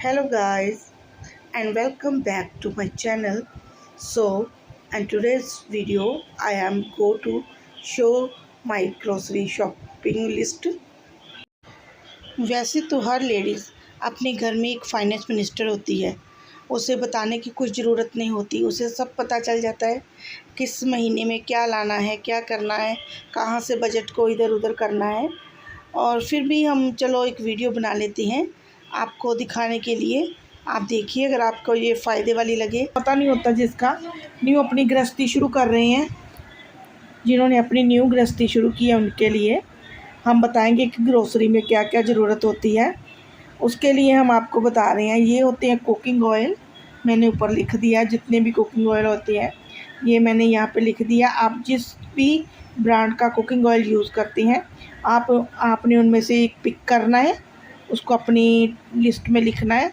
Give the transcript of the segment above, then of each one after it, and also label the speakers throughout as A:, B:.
A: Hello guys and welcome back to my channel. So in today's video I am go to show my grocery shopping list. वैसे तो हर ladies अपने घर में एक finance minister होती है। उसे बताने की कुछ ज़रूरत नहीं होती, उसे सब पता चल जाता है किस महीने में क्या लाना है, क्या करना है, कहाँ से बजट को इधर उधर करना है। और फिर भी हम चलो एक वीडियो बना लेते हैं आपको दिखाने के लिए। आप देखिए, अगर आपको ये फ़ायदे वाली लगे। पता नहीं होता जिसका न्यू अपनी गृहस्थी शुरू कर रहे हैं, जिन्होंने अपनी न्यू गृहस्थी शुरू की है, उनके लिए हम बताएंगे कि ग्रोसरी में क्या क्या ज़रूरत होती है। उसके लिए हम आपको बता रहे हैं, ये होते हैं कुकिंग ऑयल। मैंने ऊपर लिख दिया जितने भी कुकिंग ऑयल होते हैं, ये मैंने यहाँ पे लिख दिया। आप जिस भी ब्रांड का कुकिंग ऑयल यूज़ करते हैं, आपने उनमें से एक पिक करना है, उसको अपनी लिस्ट में लिखना है।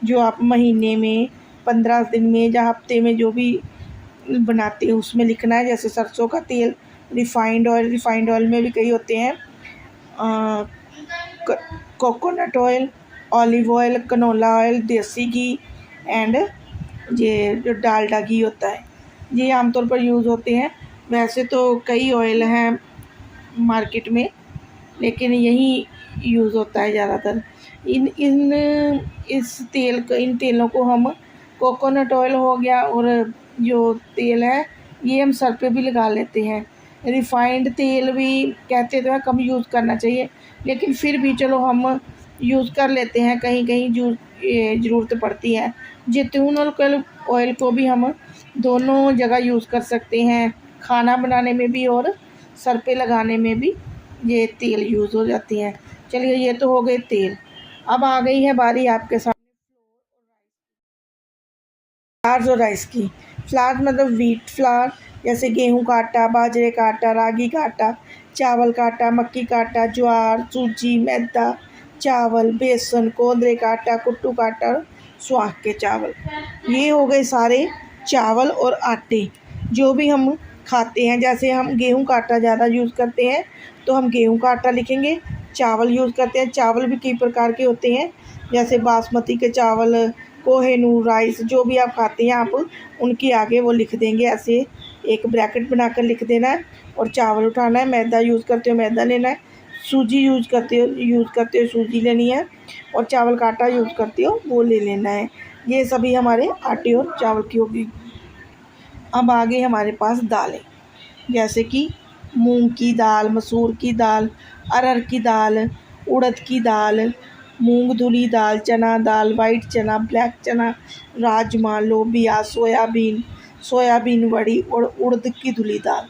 A: जो आप महीने में, 15 दिन में या हफ्ते में जो भी बनाते हैं उसमें लिखना है। जैसे सरसों का तेल, रिफ़ाइंड ऑयल में भी कई होते हैं, coconut oil, olive oil, canola oil, देसी घी एंड ये जो डालडा घी होता है, ये आमतौर पर यूज़ होते हैं। वैसे तो कई ऑयल हैं मार्केट में, लेकिन यही यूज़ होता है ज़्यादातर। इन तेलों को हम, कोकोनट ऑयल हो गया और जो तेल है ये हम सर पे भी लगा लेते हैं। रिफ़ाइंड तेल भी कहते तो है कम यूज़ करना चाहिए, लेकिन फिर भी चलो हम यूज़ कर लेते हैं, कहीं कहीं ज़रूरत पड़ती है। जैतून और ऑयल को भी हम दोनों जगह यूज़ कर सकते हैं, खाना बनाने में भी और सर पे लगाने में भी ये तेल यूज़ हो जाती हैं। चलिए, ये तो हो गए तेल। अब आ गई है बारी आपके साथ फ्लावर्स और राइस की। फ्लावर्स मतलब व्हीट फ्लावर, जैसे गेहूं का आटा, बाजरे का आटा, रागी का आटा, चावल का आटा, मक्की का आटा, ज्वार, सूजी, मैदा, चावल, बेसन, कोंदरे का आटा, कुट्टू का आटा और सुहाग के चावल। ये हो गए सारे चावल और आटे जो भी हम खाते हैं। जैसे हम गेहूं का आटा ज़्यादा यूज़ करते हैं तो हम गेहूं का आटा लिखेंगे। चावल यूज़ करते हैं, चावल भी कई प्रकार के होते हैं, जैसे बासमती के चावल, कोहिनूर राइस, जो भी आप खाते हैं आप उनके आगे वो लिख देंगे। ऐसे एक ब्रैकेट बनाकर लिख देना है। और चावल उठाना है। मैदा यूज़ करते हो मैदा लेना है, सूजी यूज़ करते हो सूजी लेनी है, और चावल का आटा यूज़ करते हो वो ले लेना है। ये सभी हमारे आटे और चावल की होगी। अब आगे हमारे पास दालें, जैसे कि मूंग की दाल, मसूर की दाल, अरहर की दाल, उड़द की दाल, मूंग धुली दाल, चना दाल, वाइट चना, ब्लैक चना, राजमा, लोबिया, सोयाबीन वड़ी और उड़द की धुली दाल।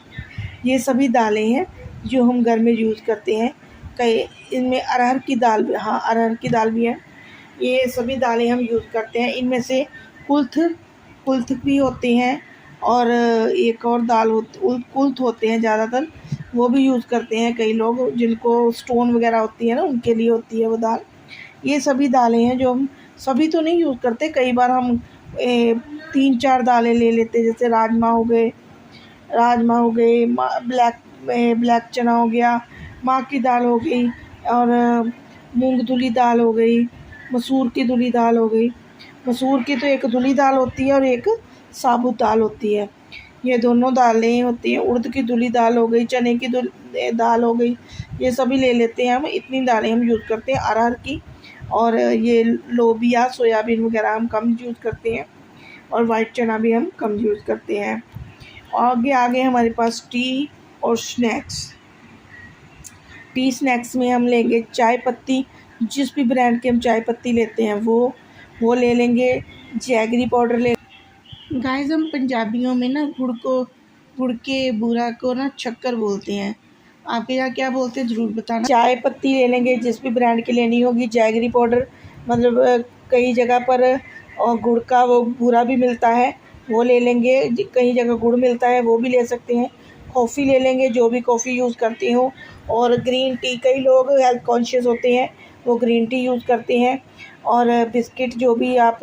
A: ये सभी दालें हैं जो हम घर में यूज़ करते हैं। कई इनमें अरहर की दाल भी, हाँ अरहर की दाल भी है। ये सभी दालें हम यूज़ करते हैं। इनमें से कुल्थ भी होते हैं, और एक और दाल कुल्थ होते हैं ज़्यादातर, वो भी यूज़ करते हैं कई लोग, जिनको स्टोन वगैरह होती है ना, उनके लिए होती है वो दाल। ये सभी दालें हैं जो हम सभी तो नहीं यूज़ करते, कई बार हम 3-4 दालें ले लेते हैं। जैसे राजमा हो गए, ब्लैक चना हो गया, माँ की दाल हो गई, और मूंग धुली दाल हो गई, मसूर की धुली दाल हो गई। मसूर की तो एक धुली दाल होती है और एक साबुत दाल होती है, ये दोनों दालें होती हैं। उड़द की धुली दाल हो गई, चने की दाल हो गई, ये सभी ले लेते हैं हम। इतनी दालें हम यूज़ करते हैं। अरहर की और ये लोबिया, सोयाबीन वगैरह हम कम यूज़ करते हैं, और वाइट चना भी हम कम यूज़ करते हैं। आगे हमारे पास टी और स्नैक्स। टी स्नैक्स में हम लेंगे चाय पत्ती, जिस भी ब्रांड की हम चाय पत्ती लेते हैं वो ले लेंगे। जैगरी पाउडर ले। गाइस, हम पंजाबियों में ना गुड़ के बूरा को ना शक्कर बोलते हैं। आपके यहाँ क्या बोलते हैं ज़रूर बताना। चाय पत्ती ले लेंगे, जिस भी ब्रांड की लेनी होगी। जैगरी पाउडर मतलब कई जगह पर और गुड़ का वो बूरा भी मिलता है, वो ले लेंगे। कई जगह गुड़ मिलता है, वो भी ले सकते हैं। कॉफ़ी ले लेंगे, जो भी कॉफ़ी यूज़ करते हो। और ग्रीन टी, कई लोग हेल्थ कॉन्शियस होते हैं, वो ग्रीन टी यूज़ करते हैं। और बिस्किट, जो भी आप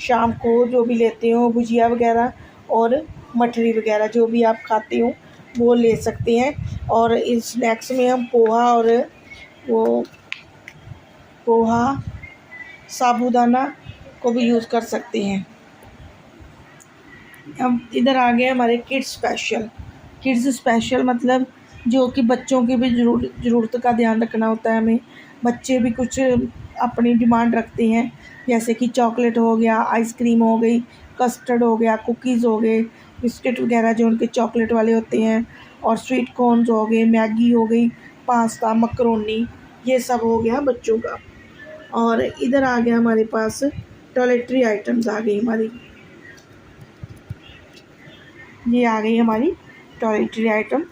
A: शाम को जो भी लेते हो, भुजिया वगैरह और मठरी वगैरह जो भी आप खाते हो वो ले सकते हैं। और इस स्नैक्स में हम पोहा, साबूदाना को भी यूज़ कर सकते हैं। अब इधर आ गए हमारे किड्स स्पेशल मतलब जो कि बच्चों की भी ज़रूरत का ध्यान रखना होता है हमें। बच्चे भी कुछ अपनी डिमांड रखते हैं, जैसे कि चॉकलेट हो गया, आइसक्रीम हो गई, कस्टर्ड हो गया, कुकीज़ हो गए, बिस्किट वगैरह जो उनके चॉकलेट वाले होते हैं, और स्वीट कॉर्न्स हो गए, मैगी हो गई, पास्ता, मकरोनी, ये सब हो गया बच्चों का। और इधर आ गया हमारे पास टॉयलेटरी आइटम्स आ गई हमारी, ये आ गई हमारी टॉयलेटरी आइटम।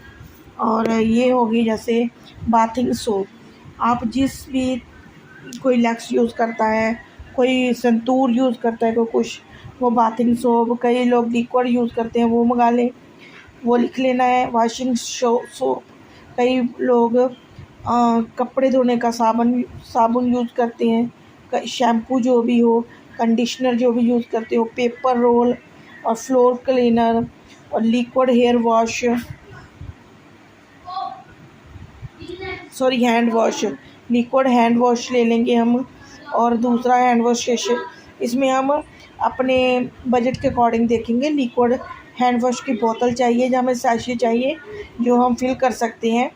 A: और ये होगी जैसे बाथिंग सोप। आप जिस भी, कोई लक्स यूज़ करता है, कोई संतूर यूज़ करता है, कोई कुछ, वो बाथिंग सोप, कई लोग लिक्विड यूज़ करते हैं, वो मंगा लें, वो लिख लेना है। वॉशिंग सोप, कई लोग कपड़े धोने का साबुन यूज़ करते हैं, शैम्पू जो भी हो, कंडीशनर जो भी यूज़ करते हो, पेपर रोल और फ्लोर क्लीनर और liquid hair wash, hand wash, liquid hand wash ले लेंगे हम। और दूसरा हैंड वॉश इसमें हम अपने बजट के अकॉर्डिंग देखेंगे। लिक्विड हैंड वॉश की बोतल चाहिए, जो हमें सैशे चाहिए जो हम फिल कर सकते हैं,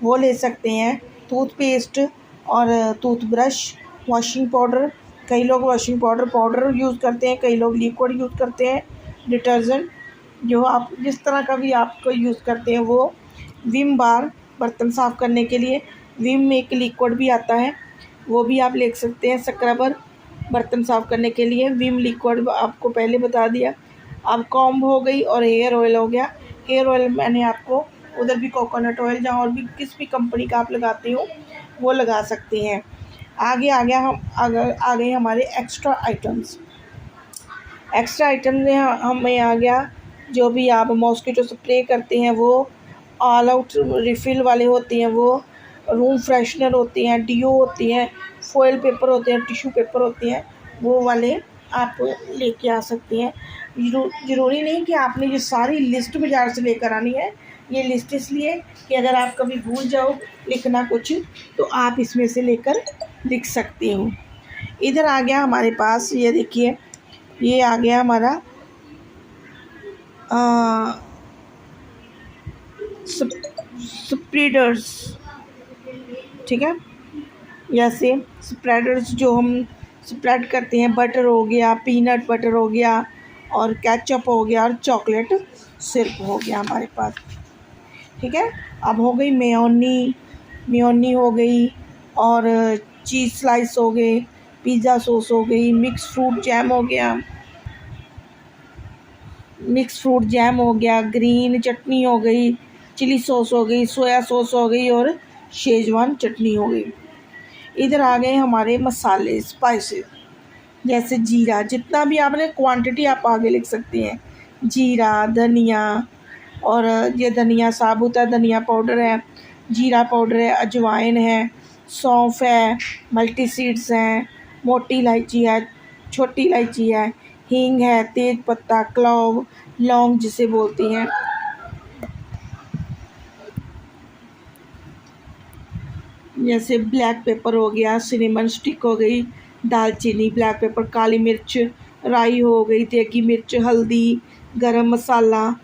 A: वो ले सकते हैं। टूथपेस्ट और टूथब्रश, वॉशिंग पाउडर, कई लोग वॉशिंग पाउडर यूज़ करते हैं, कई लोग लिक्विड यूज़ करते हैं, डिटर्जेंट, जो आप जिस तरह का भी आपको यूज़ करते हैं वो। विम बार, बर्तन साफ़ करने के लिए विम में एक लिक्विड भी आता है, वो भी आप ले सकते हैं। स्क्रबर, बर्तन साफ़ करने के लिए विम लिक्विड आपको पहले बता दिया। अब कॉम्ब हो गई और हेयर ऑयल हो गया। हेयर ऑयल मैंने आपको उधर भी कोकोनट ऑयल, जहाँ और भी किस भी कंपनी का आप लगाते हो वो लगा सकते हैं। आगे आ गया आ गए हमारे एक्स्ट्रा आइटम्स में हमें आ गया जो भी आप मॉस्किटो स्प्रे करते हैं वो, ऑल आउट रिफ़िल वाले होते हैं वो, रूम फ्रेशनर होती हैं, डीओ होती हैं, फॉयल पेपर होते हैं, टिश्यू पेपर होते हैं, वो वाले आप लेके आ सकते हैं। ज़रूरी नहीं कि आपने ये सारी लिस्ट बाज़ार से लेकर आनी है। ये लिस्ट इसलिए कि अगर आप कभी भूल जाओ लिखना कुछ, तो आप इसमें से लेकर लिख सकते हो। इधर आ गया हमारे पास, ये देखिए, ये आ गया हमारा स्प्रेडर्स, ठीक है। जैसे स्प्रेडर्स जो हम स्प्रेड करते हैं, बटर हो गया, पीनट बटर हो गया, और केचप हो गया, और चॉकलेट सिरप हो गया हमारे पास, ठीक है। अब हो गई मेयोनी हो गई, और चीज़ स्लाइस हो गए, पिज़्ज़ा सॉस हो गई, मिक्स फ्रूट जैम हो गया, ग्रीन चटनी हो गई, चिली सॉस हो गई, सोया सॉस हो गई, और शेजवान चटनी हो गई। इधर आ गए हमारे मसाले, स्पाइसेस, जैसे जीरा, जितना भी आपने क्वांटिटी आप आगे लिख सकते हैं। जीरा, धनिया, और ये धनिया साबुत है, धनिया पाउडर है, जीरा पाउडर है, अजवाइन है, सौंफ है, मल्टी सीड्स हैं, मोटी इलायची है, छोटी इलायची है, हींग है, तेज पत्ता, क्लौव, लौंग जिसे बोलते हैं, जैसे ब्लैक पेपर हो गया, सिनेमन स्टिक हो गई, दालचीनी, ब्लैक पेपर, काली मिर्च, राई हो गई, देगी मिर्च, हल्दी, गरम मसाला,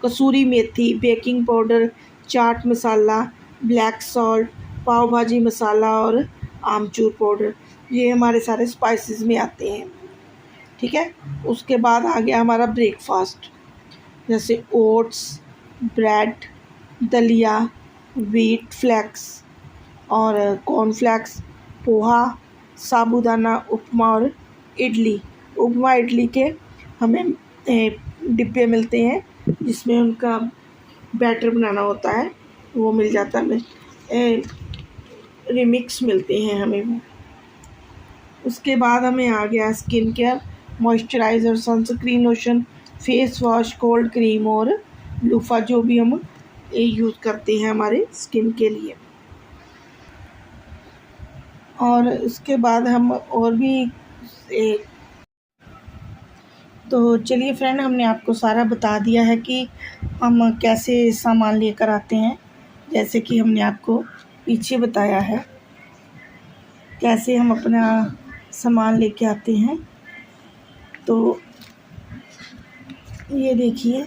A: कसूरी मेथी, baking powder, chaat masala, black salt, पाव भाजी मसाला, और आमचूर पाउडर, ये हमारे सारे स्पाइसेस में आते हैं, ठीक है। उसके बाद आ गया हमारा ब्रेकफास्ट, जैसे ओट्स, ब्रेड, दलिया, व्हीट फ्लेक्स और कॉर्नफ्लेक्स, पोहा, साबूदाना, उपमा और इडली के हमें डिब्बे मिलते हैं, जिसमें उनका बैटर बनाना होता है, वो मिल जाता है, रिमिक्स मिलते हैं हमें वो। उसके बाद हमें आ गया skin care, moisturiser, sunscreen, lotion, face wash, cold cream और लूफा, जो भी हम यूज़ करते हैं हमारे स्किन के लिए। और उसके बाद हम और भी तो चलिए फ्रेंड, हमने आपको सारा बता दिया है कि हम कैसे सामान लेकर आते हैं, जैसे कि हमने आपको पीछे बताया है। कैसे हम अपना सामान लेके आते हैं। तो ये देखिए,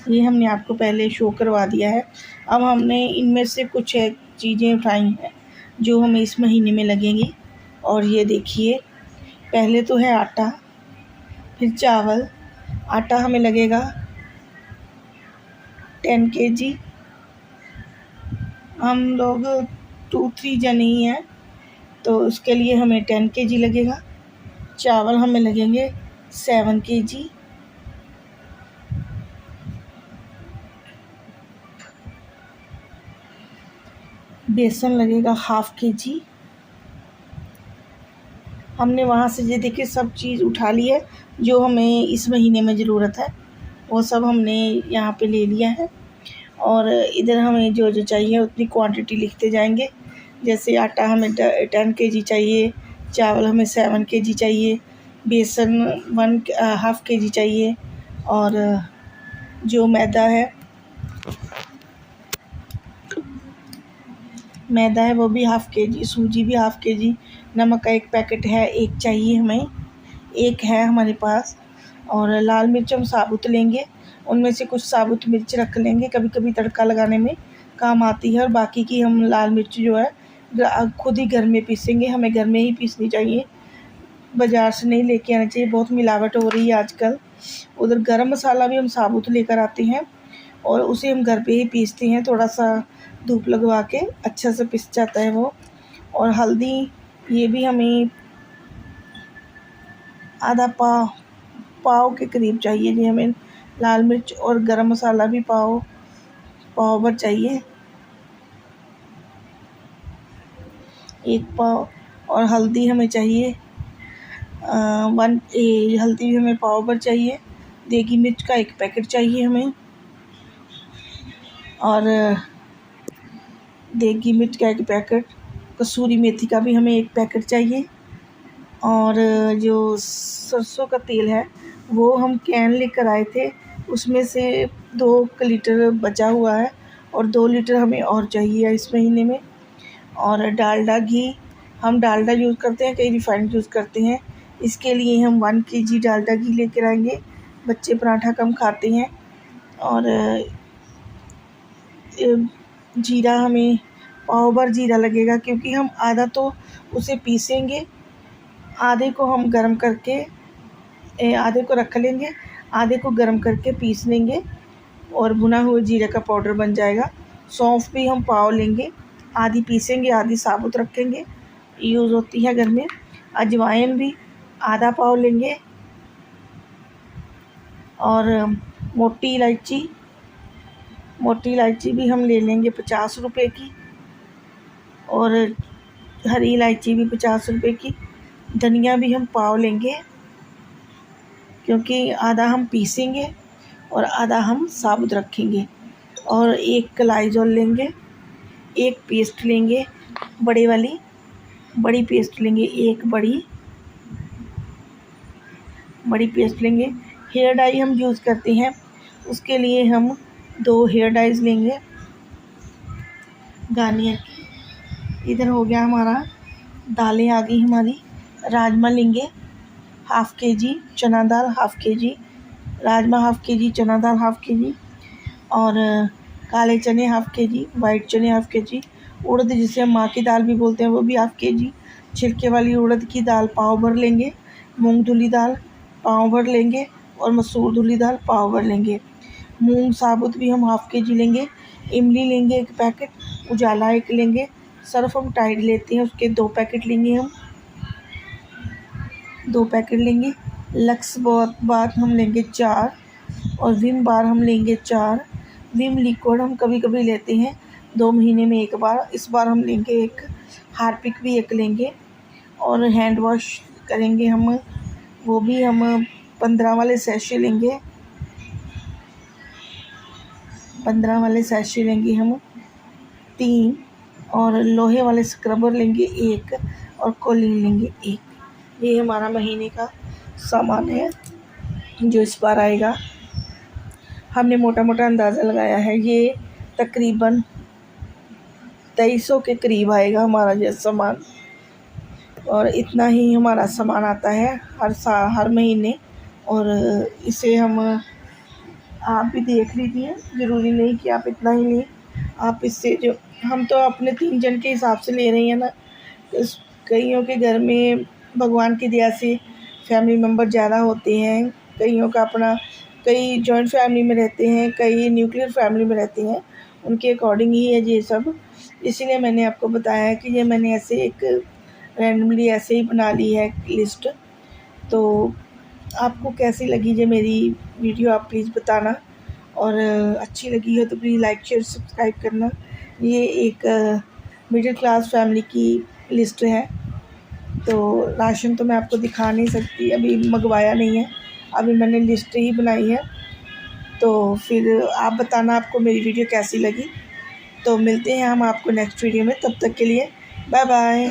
A: ये हमने आपको पहले शो करवा दिया है। अब हमने इनमें से कुछ चीज़ें उठाई हैं जो हमें इस महीने में लगेंगी। और ये देखिए, पहले तो है आटा, फिर चावल। आटा हमें लगेगा 10 kg। हम लोग 2-3 जने ही हैं, तो उसके लिए हमें 10 kg लगेगा। चावल हमें लगेंगे 7 kg। बेसन लगेगा 1/2 kg। हमने वहाँ से ये देखिए सब चीज़ उठा ली है जो हमें इस महीने में ज़रूरत है, वो सब हमने यहाँ पे ले लिया है। और इधर हमें जो जो चाहिए उतनी क्वांटिटी लिखते जाएंगे। जैसे आटा हमें 10 kg चाहिए, चावल हमें 7 kg चाहिए, बेसन 1/2 kg चाहिए, और जो मैदा है वो भी 1/2 kg, सूजी भी 1/2 kg, नमक का 1 पैकेट है, 1 चाहिए हमें, 1 है हमारे पास। और लाल मिर्च हम साबुत लेंगे, उनमें से कुछ साबुत मिर्च रख लेंगे, कभी कभी तड़का लगाने में काम आती है। और बाकी की हम लाल मिर्च जो है खुद ही घर में पीसेंगे, हमें घर में ही पीसनी चाहिए, बाज़ार से नहीं लेके आना चाहिए, बहुत मिलावट हो रही है आजकल। उधर गरम मसाला भी हम साबुत लेकर आते हैं और उसे हम घर पे ही पीसते हैं, थोड़ा सा धूप लगवा के अच्छा से पिस जाता है वो। और हल्दी, ये भी हमें आधा पाव के करीब चाहिए जी हमें। लाल मिर्च और गरम मसाला भी पाव भर चाहिए, 1 पाव। और हल्दी हमें चाहिए हल्दी भी हमें पाव भर चाहिए। देगी मिर्च का 1 पैकेट चाहिए हमें, और देगी मिर्च का 1 पैकेट, कसूरी मेथी का भी हमें 1 पैकेट चाहिए। और जो सरसों का तेल है वो हम कैन लेकर आए थे, उसमें से 2 लीटर बचा हुआ है, और 2 लीटर हमें और चाहिए इस महीने में। और डालडा घी, हम डालडा यूज़ करते हैं, कई रिफाइंड यूज़ करते हैं, इसके लिए हम 1 kg डालडा घी लेकर आएंगे। बच्चे पराठा कम खाते हैं। और जीरा हमें पाव भर जीरा लगेगा, क्योंकि हम आधा तो उसे पीसेंगे, आधे को हम गरम करके आधे को रख लेंगे, आधे को गरम करके पीस लेंगे और भुना हुआ जीरे का पाउडर बन जाएगा। सौंफ भी हम पाव लेंगे, आधी पीसेंगे आधी साबुत रखेंगे, यूज़ होती है घर में। अजवाइन भी आधा पाव लेंगे। और मोटी इलायची भी हम ले लेंगे 50 रुपए की, और हरी इलायची भी 50 रुपए की। धनिया भी हम पाव लेंगे, क्योंकि आधा हम पीसेंगे और आधा हम साबुत रखेंगे। और 1 कलाईजोल लेंगे, 1 पेस्ट लेंगे बड़ी पेस्ट लेंगे, 1 बड़ी पेस्ट लेंगे। हेयर डाई हम यूज़ करते हैं, उसके लिए हम 2 हेयर डाइज़ लेंगे गार्नियर की। इधर हो गया हमारा, दालें आ गई हमारी। राजमा लेंगे 1/2 kg, चना दाल 1/2 kg, राजमा 1/2 kg, चना दाल 1/2 kg, और काले चने 1/2 kg, वाइट चने 1/2 kg, उड़द जिसे हम माँ की दाल भी बोलते हैं वो भी 1/2 kg, छिलके वाली उड़द की दाल पाव भर लेंगे, मूंग धुली दाल पाव भर लेंगे, और मसूर धुली दाल पाव भर लेंगे। मूंग साबुत भी हम 1/2 kg लेंगे। इमली लेंगे 1 पैकेट, उजाला 1 लेंगे, सर्फ हम टाइड लेते हैं उसके 2 पैकेट लेंगे हम, 2 पैकेट लेंगे। लक्स बार हम लेंगे 4, और विम बार हम लेंगे 4। विम लिक्विड हम कभी कभी लेते हैं 2 महीने में 1 बार, इस बार हम लेंगे 1। हार्पिक भी 1 लेंगे। और हैंड वॉश करेंगे हम, वो भी हम 15 वाले सैशे लेंगे, 15 वाले सैशे लेंगे हम 3। और लोहे वाले स्क्रबर लेंगे 1, और कोलिन लेंगे 1। ये हमारा महीने का सामान है जो इस बार आएगा। हमने मोटा मोटा अंदाज़ा लगाया है, ये तकरीबन 2300 के करीब आएगा हमारा ये सामान। और इतना ही हमारा सामान आता है हर महीने। और इसे हम आप भी देख लीजिए, ज़रूरी नहीं कि आप इतना ही लें। आप इससे जो हम तो अपने 3 जन के हिसाब से ले रही हैं ना, इस कईयों के घर में भगवान की दया से फैमिली मेम्बर ज़्यादा होते हैं, कईयों का अपना कई जॉइंट फैमिली में रहते हैं, कई न्यूक्लियर फैमिली में रहते हैं, उनके अकॉर्डिंग ही है ये सब। इसीलिए मैंने आपको बताया है कि ये मैंने ऐसे एक रैंडमली ऐसे ही बना ली है लिस्ट। तो आपको कैसी लगी ये मेरी वीडियो आप प्लीज़ बताना, और अच्छी लगी हो तो प्लीज़ लाइक शेयर सब्सक्राइब करना। ये एक मिडिल क्लास फैमिली की लिस्ट है। तो राशन तो मैं आपको दिखा नहीं सकती, अभी मंगवाया नहीं है, अभी मैंने लिस्ट ही बनाई है। तो फिर आप बताना आपको मेरी वीडियो कैसी लगी। तो मिलते हैं हम आपको नेक्स्ट वीडियो में, तब तक के लिए बाय बाय।